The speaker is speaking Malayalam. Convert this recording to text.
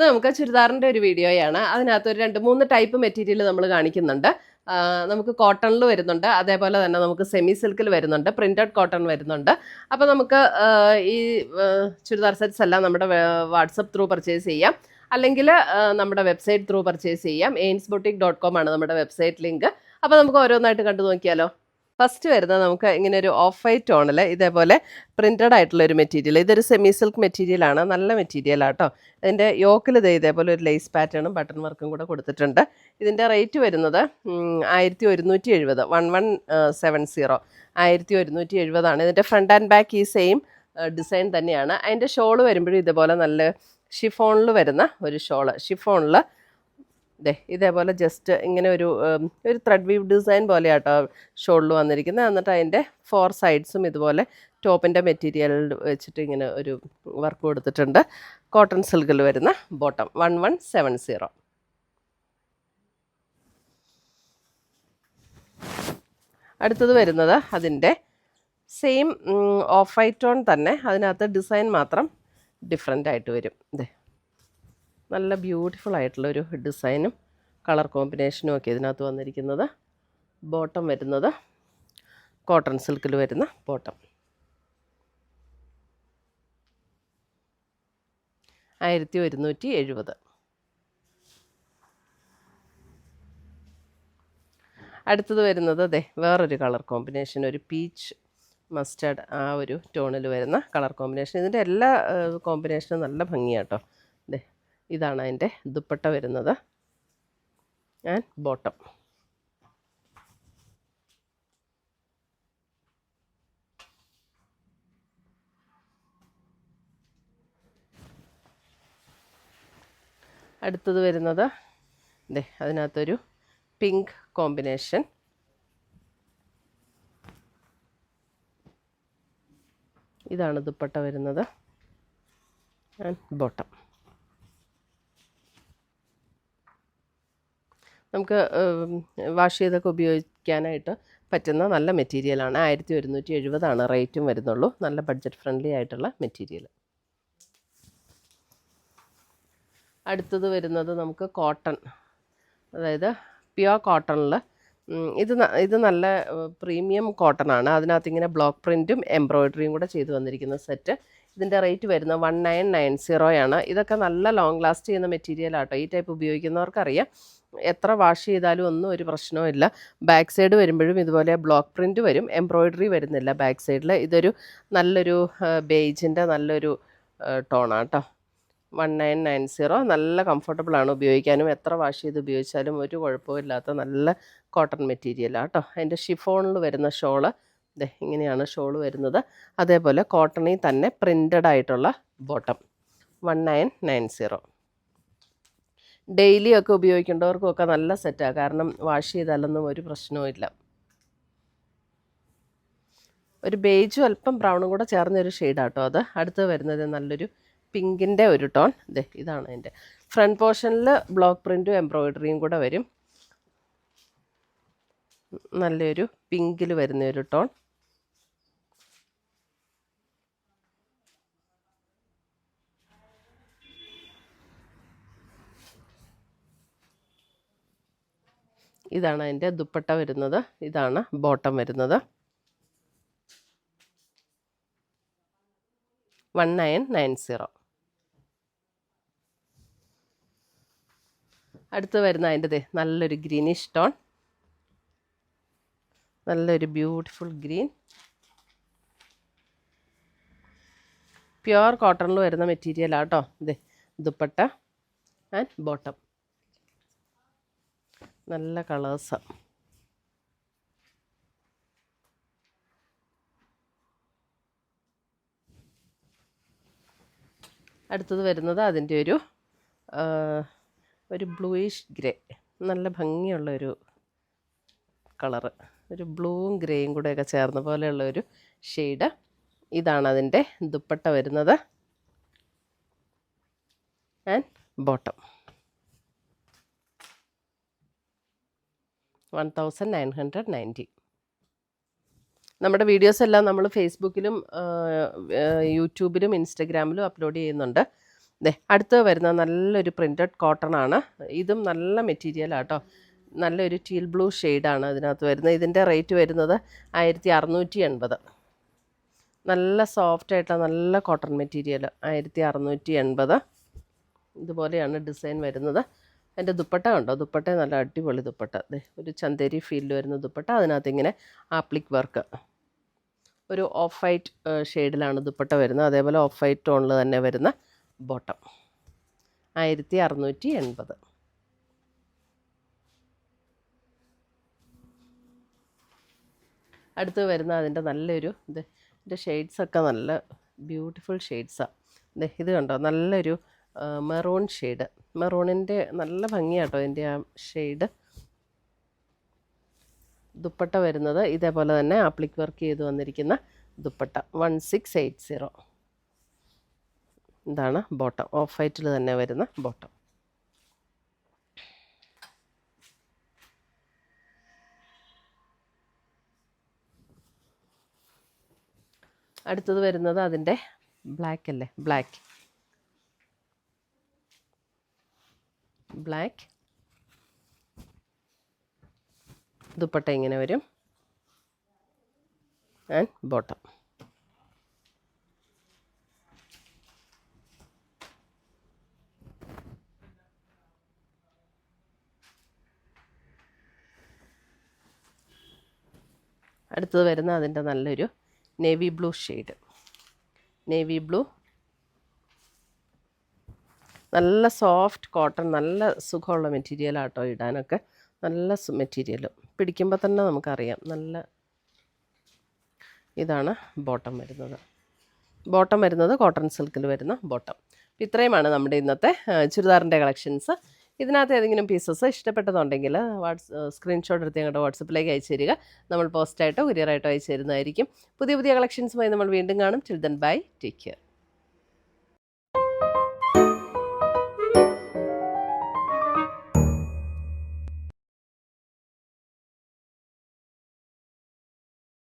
നമുക്ക് ചുരിദാറിൻ്റെ ഒരു വീഡിയോയാണ്. അതിനകത്ത് ഒരു 2-3 ടൈപ്പ് മെറ്റീരിയൽ നമ്മൾ കാണിക്കുന്നുണ്ട്. നമുക്ക് കോട്ടണിൽ വരുന്നുണ്ട്, അതേപോലെ തന്നെ നമുക്ക് സെമി സിൽക്കിൽ വരുന്നുണ്ട്, പ്രിൻറ്റഡ് കോട്ടൺ വരുന്നുണ്ട്. അപ്പോൾ നമുക്ക് ഈ ചുരിദാർ സെറ്റ്സ് എല്ലാം നമ്മുടെ വാട്സപ്പ് ത്രൂ പർച്ചേസ് ചെയ്യാം, അല്ലെങ്കിൽ നമ്മുടെ വെബ്സൈറ്റ് ത്രൂ പർച്ചേസ് ചെയ്യാം. ainsboutique.com ആണ് നമ്മുടെ വെബ്സൈറ്റ് ലിങ്ക്. അപ്പോൾ നമുക്ക് ഓരോന്നായിട്ട് കണ്ടു നോക്കിയാലോ. ഫസ്റ്റ് വരുന്നത് നമുക്ക് ഇങ്ങനെ ഒരു ഓഫ് വൈറ്റ് ടോണിൽ ഇതേപോലെ പ്രിൻറ്റഡ് ആയിട്ടുള്ള ഒരു മെറ്റീരിയൽ. ഇതൊരു സെമി സിൽക്ക് മെറ്റീരിയലാണ്, നല്ല മെറ്റീരിയലാട്ടോ. ഇതിൻ്റെ യോക്കിൽ ഇതേപോലെ ഒരു ലേസ് പാറ്റേണും ബട്ടൺ വർക്കും കൂടെ കൊടുത്തിട്ടുണ്ട്. ഇതിൻ്റെ റേറ്റ് വരുന്നത് 1170, 1170, 1170 ഇതിൻ്റെ ഫ്രണ്ട് ആൻഡ് ബാക്ക് ഈ സെയിം ഡിസൈൻ തന്നെയാണ്. അതിൻ്റെ ഷോള് വരുമ്പോഴും ഇതേപോലെ നല്ല ഷിഫോണിൽ വരുന്ന ഒരു ഷോള്. ഷിഫോണിൽ ഇതേപോലെ ജസ്റ്റ് ഇങ്ങനെ ഒരു ത്രെഡ് വീവ് ഡിസൈൻ പോലെയാട്ടോ ഷോളിൽ വന്നിരിക്കുന്നത്. എന്നിട്ട് അതിൻ്റെ 4 സൈഡ്സും ഇതുപോലെ ടോപ്പിൻ്റെ മെറ്റീരിയൽ വെച്ചിട്ട് ഇങ്ങനെ ഒരു വർക്ക് കൊടുത്തിട്ടുണ്ട്. കോട്ടൺ സിൽക്കിൽ വരുന്ന ബോട്ടം 1170. അടുത്തത് വരുന്നത് അതിൻ്റെ സെയിം ഓഫ് വൈറ്റ് ടോൺ തന്നെ, അതിനകത്ത് ഡിസൈൻ മാത്രം ഡിഫറെൻ്റ് ആയിട്ട് വരും. നല്ല ബ്യൂട്ടിഫുൾ ആയിട്ടുള്ളൊരു ഡിസൈനും കളർ കോമ്പിനേഷനും ഒക്കെ ഇതിനകത്ത് വന്നിരിക്കുന്നത്. ബോട്ടം വരുന്നത് കോട്ടൺ സിൽക്കിൽ വരുന്ന ബോട്ടം 1170. അടുത്തത് വരുന്നത് വേറൊരു കളർ കോമ്പിനേഷൻ, ഒരു പീച്ച് മസ്റ്റർഡ് ആ ഒരു ടോണിൽ വരുന്ന കളർ കോമ്പിനേഷൻ. ഇതിൻ്റെ എല്ലാ കോമ്പിനേഷനും നല്ല ഭംഗിയാട്ടോ. ഇതാണ് അതിൻ്റെ ദുപ്പട്ട വരുന്നത് ആൻഡ് ബോട്ടം. അടുത്തത് വരുന്നത് അതിനകത്തൊരു പിങ്ക് കോമ്പിനേഷൻ. ഇതാണ് ദുപ്പട്ട വരുന്നത് ആൻഡ് ബോട്ടം. നമുക്ക് വാഷ് ചെയ്തൊക്കെ ഉപയോഗിക്കാനായിട്ട് പറ്റുന്ന നല്ല മെറ്റീരിയലാണ്. 1170 റേറ്റും വരുന്നുള്ളൂ. നല്ല ബഡ്ജറ്റ് ഫ്രണ്ട്ലി ആയിട്ടുള്ള മെറ്റീരിയൽ. അടുത്തത് വരുന്നത് നമുക്ക് കോട്ടൺ, അതായത് പ്യുവർ കോട്ടണിൽ ഇത് നല്ല പ്രീമിയം കോട്ടൺ ആണ്. അതിനകത്ത് ഇങ്ങനെ ബ്ലോക്ക് പ്രിൻറ്റും എംബ്രോയ്ഡറിയും കൂടെ ചെയ്ത് വന്നിരിക്കുന്ന സെറ്റ്. ഇതിൻ്റെ റേറ്റ് വരുന്നത് 1990 ഇതൊക്കെ നല്ല ലോങ് ലാസ്റ്റ് ചെയ്യുന്ന മെറ്റീരിയലാട്ടോ. ഈ ടൈപ്പ് ഉപയോഗിക്കുന്നവർക്കറിയാം, എത്ര വാഷ് ചെയ്താലും ഒന്നും ഒരു പ്രശ്നവുമില്ല. ബാക്ക് സൈഡ് വരുമ്പോഴും ഇതുപോലെ ബ്ലോക്ക് പ്രിൻറ്റ് വരും, എംബ്രോയ്ഡറി വരുന്നില്ല ബാക്ക് സൈഡിൽ. ഇതൊരു നല്ലൊരു ബേജിൻ്റെ നല്ലൊരു ടോണാട്ടോ. 1990 നല്ല കംഫർട്ടബിളാണ് ഉപയോഗിക്കാനും. എത്ര വാഷ് ചെയ്ത് ഉപയോഗിച്ചാലും ഒരു കുഴപ്പമില്ലാത്ത നല്ല കോട്ടൺ മെറ്റീരിയലാട്ടോ. അതിൻ്റെ ഷിഫോണിൽ വരുന്ന ഷോള് ഇങ്ങനെയാണ് ഷോള് വരുന്നത്. അതേപോലെ കോട്ടണിൽ തന്നെ പ്രിൻറ്റഡ് ആയിട്ടുള്ള ബോട്ടം 1990. ഡെയിലി ഒക്കെ ഉപയോഗിക്കേണ്ടവർക്കൊക്കെ നല്ല സെറ്റാണ്, കാരണം വാഷ് ചെയ്താലൊന്നും ഒരു പ്രശ്നവുമില്ല. ഒരു ബേജും അല്പം ബ്രൗണും കൂടെ ചേർന്നൊരു ഷെയ്ഡാട്ടോ അത്. അടുത്ത് വരുന്നത് നല്ലൊരു പിങ്കിൻ്റെ ഒരു ടോൺ. ഇതാണ് അതിൻ്റെ ഫ്രണ്ട് പോർഷനിൽ ബ്ലോക്ക് പ്രിൻറ്റും എംബ്രോയ്ഡറിയും കൂടെ വരും. നല്ലൊരു പിങ്കിൽ വരുന്ന ഒരു ടോൺ. ഇതാണ് അതിൻ്റെ ദുപ്പട്ട വരുന്നത്. ഇതാണ് ബോട്ടം വരുന്നത് 1990. അടുത്ത് വരുന്ന അതിൻ്റെ നല്ലൊരു ഗ്രീനിഷ് ടോൺ, നല്ലൊരു ബ്യൂട്ടിഫുൾ ഗ്രീൻ. പ്യുവർ കോട്ടണിൽ വരുന്ന മെറ്റീരിയലാട്ടോ. Dupatta and bottom. നല്ല കളേഴ്സാണ്. അടുത്തത് വരുന്നത് അതിൻ്റെ ഒരു ബ്ലൂയിഷ് ഗ്രേ, നല്ല ഭംഗിയുള്ളൊരു കളറ്, ഒരു ബ്ലൂവും ഗ്രേയും കൂടെയൊക്കെ ചേർന്ന പോലെയുള്ള ഒരു ഷെയ്ഡ്. ഇതാണ് അതിൻ്റെ ദുപ്പട്ട വരുന്നത് ആൻഡ് ബോട്ടം 1990. നമ്മുടെ വീഡിയോസ് എല്ലാം നമ്മൾ ഫേസ്ബുക്കിലും യൂട്യൂബിലും ഇൻസ്റ്റഗ്രാമിലും അപ്ലോഡ് ചെയ്യുന്നുണ്ട്. അടുത്ത് വരുന്ന നല്ലൊരു പ്രിൻറ്റഡ് കോട്ടൺ ആണ്. ഇതും നല്ല മെറ്റീരിയലാട്ടോ. നല്ലൊരു ടീൽ ബ്ലൂ ഷെയ്ഡാണ് ഇതിനകത്ത് വരുന്നത്. ഇതിൻ്റെ റേറ്റ് വരുന്നത് 1680. നല്ല സോഫ്റ്റ് ആയിട്ടുള്ള നല്ല കോട്ടൺ മെറ്റീരിയൽ 1680. ഇതുപോലെയാണ് ഡിസൈൻ വരുന്നത്. അതിൻ്റെ ദുപ്പട്ട കണ്ടോ, ദുപ്പട്ട നല്ല അടിപൊളി ദുപ്പട്ട. ഒരു ചന്തേരി ഫീൽഡ് വരുന്ന ദുപ്പട്ട. അതിനകത്ത് ഇങ്ങനെ ആപ്ലിക് വർക്ക്, ഒരു ഓഫ് വൈറ്റ് ഷെയ്ഡിലാണ് ദുപ്പട്ട വരുന്നത്. അതേപോലെ ഓഫ് വൈറ്റ് ടോണിൽ തന്നെ വരുന്ന ബോട്ടം 1680. അടുത്ത് വരുന്ന അതിൻ്റെ നല്ലൊരു ഇതിൻ്റെ ഷെയ്ഡ്സൊക്കെ നല്ല ബ്യൂട്ടിഫുൾ ഷെയ്ഡ്സാണ്. ഇത് കണ്ടോ, നല്ലൊരു മെറൂൺ ഷെയ്ഡ്. മെറൂണിൻ്റെ നല്ല ഭംഗിയാട്ടോ ഇതിൻ്റെ ആ ഷെയ്ഡ്. ദുപ്പട്ട വരുന്നത് ഇതേപോലെ തന്നെ ആപ്ലിക് വർക്ക് ചെയ്ത് വന്നിരിക്കുന്ന ദുപ്പട്ട 1680. ഇതാണ് ബോട്ടം, ഓഫ് വൈറ്റിൽ തന്നെ വരുന്ന ബോട്ടം. അടുത്തത് വരുന്നത് അതിൻ്റെ ബ്ലാക്ക് അല്ലേ, ബ്ലാക്ക് ദുപ്പട്ട ഇങ്ങനെ വരും ആൻഡ് ബോട്ടം. അടുത്തത് വരുന്ന അതിൻ്റെ നല്ലൊരു navy blue shade. Navy blue, നല്ല സോഫ്റ്റ് കോട്ടൺ, നല്ല സുഖമുള്ള മെറ്റീരിയലാട്ടോ ഇടാനൊക്കെ. നല്ല മെറ്റീരിയൽ, പിടിക്കുമ്പോൾ തന്നെ നമുക്കറിയാം. നല്ല ഇതാണ് ബോട്ടം വരുന്നത്. ബോട്ടം വരുന്നത് കോട്ടൺ സിൽക്കിൽ വരുന്ന ബോട്ടം. ഇത്രയുമാണ് നമ്മുടെ ഇന്നത്തെ ചുരിദാറിൻ്റെ കളക്ഷൻസ്. ഇതിനകത്ത് ഏതെങ്കിലും പീസസ് ഇഷ്ടപ്പെട്ടതുണ്ടെങ്കിൽ സ്ക്രീൻഷോട്ട് എടുത്ത് ഞങ്ങളുടെ വാട്സപ്പിലേക്ക് അയച്ചു തരിക. നമ്മൾ പോസ്റ്റായിട്ടോ കൊറിയറായിട്ടോ അയച്ചു തരുന്നതായിരിക്കും. പുതിയ പുതിയ കളക്ഷൻസുമായി നമ്മൾ വീണ്ടും കാണും. Till then bye, take care.